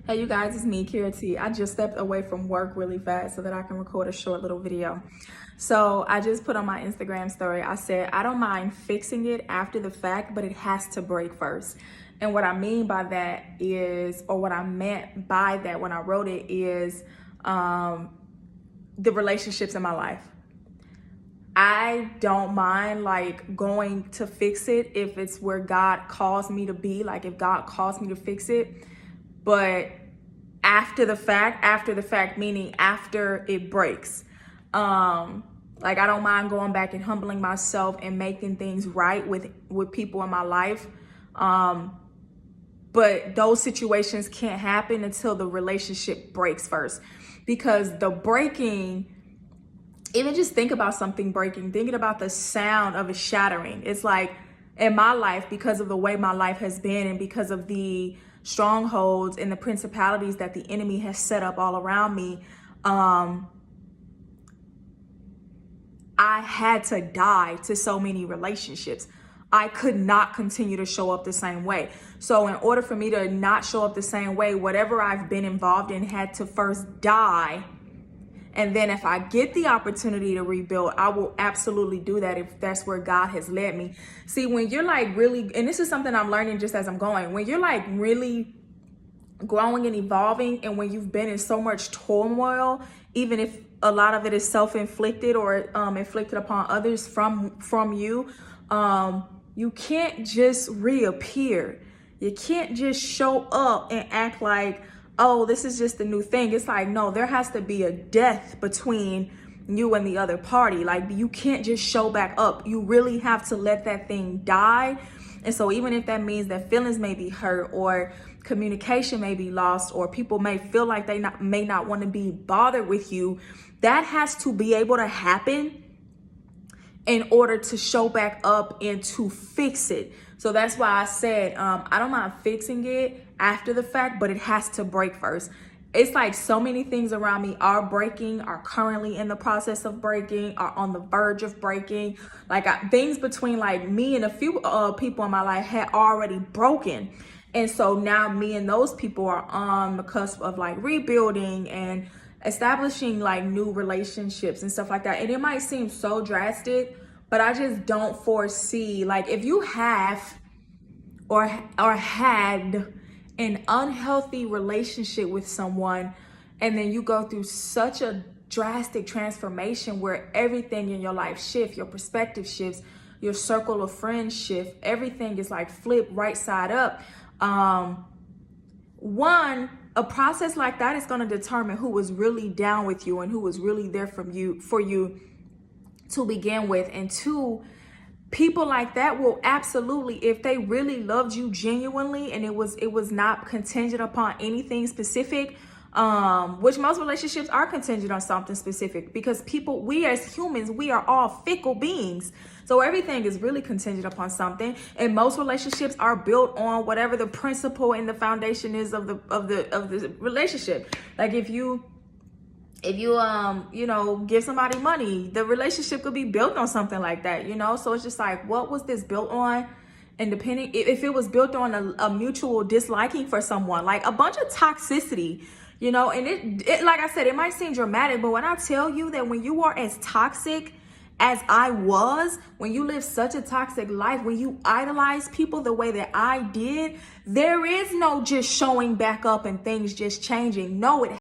Hey you guys, it's me, Kira T. I just stepped away from work really fast so that I can record a short little video. So I just put on my Instagram story, I said, I don't mind fixing it after the fact, but it has to break first. And what I mean by that is, or what I meant by that when I wrote it is the relationships in my life. I don't mind like going to fix it if it's where God calls me to be, like if God calls me to fix it. But after the fact meaning after it breaks. Like I don't mind going back and humbling myself and making things right with people in my life. But those situations can't happen until the relationship breaks first. Because the breaking, even just think about something breaking, thinking about the sound of it shattering. It's like in my life, because of the way my life has been and because of the strongholds and the principalities that the enemy has set up all around me, I had to die to so many relationships. I could not continue to show up the same way. So in order for me to not show up the same way, whatever I've been involved in had to first die. And then if I get the opportunity to rebuild, I will absolutely do that if that's where God has led me. See, when you're like really, and this is something I'm learning just as I'm going, when you're like really growing and evolving, and when you've been in so much turmoil, even if a lot of it is self-inflicted or inflicted upon others from you, you can't just reappear. You can't just show up and act like, oh, this is just a new thing. It's like, no, there has to be a death between you and the other party. Like you can't just show back up. You really have to let that thing die. And so even if that means that feelings may be hurt or communication may be lost or people may feel like they may not want to be bothered with you, that has to be able to happen in order to show back up and to fix it. So that's why I said, I don't mind fixing it after the fact, but it has to break first. It's like so many things around me are breaking, are currently in the process of breaking, are on the verge of breaking. Like things between like me and a few people in my life had already broken. And so now me and those people are on the cusp of like rebuilding and establishing like new relationships and stuff like that. And it might seem so drastic, but I just don't foresee, like if you have or had an unhealthy relationship with someone and then you go through such a drastic transformation where everything in your life shifts, your perspective shifts, your circle of friends shift, everything is like flipped right side up. A process like that is going to determine who was really down with you and who was really there for you to begin with. And two, people like that will absolutely, if they really loved you genuinely and it was not contingent upon anything specific, which most relationships are contingent on something specific, because we as humans, we are all fickle beings. So everything is really contingent upon something, and most relationships are built on whatever the principle and the foundation is of the relationship. Like if you give somebody money, the relationship could be built on something like that, So it's just like, what was this built on? And depending if it was built on a mutual disliking for someone, like a bunch of toxicity, and it like I said, it might seem dramatic, but when I tell you that when you are as toxic as I was, when you live such a toxic life, when you idolize people the way that I did, there is no just showing back up and things just changing. No, it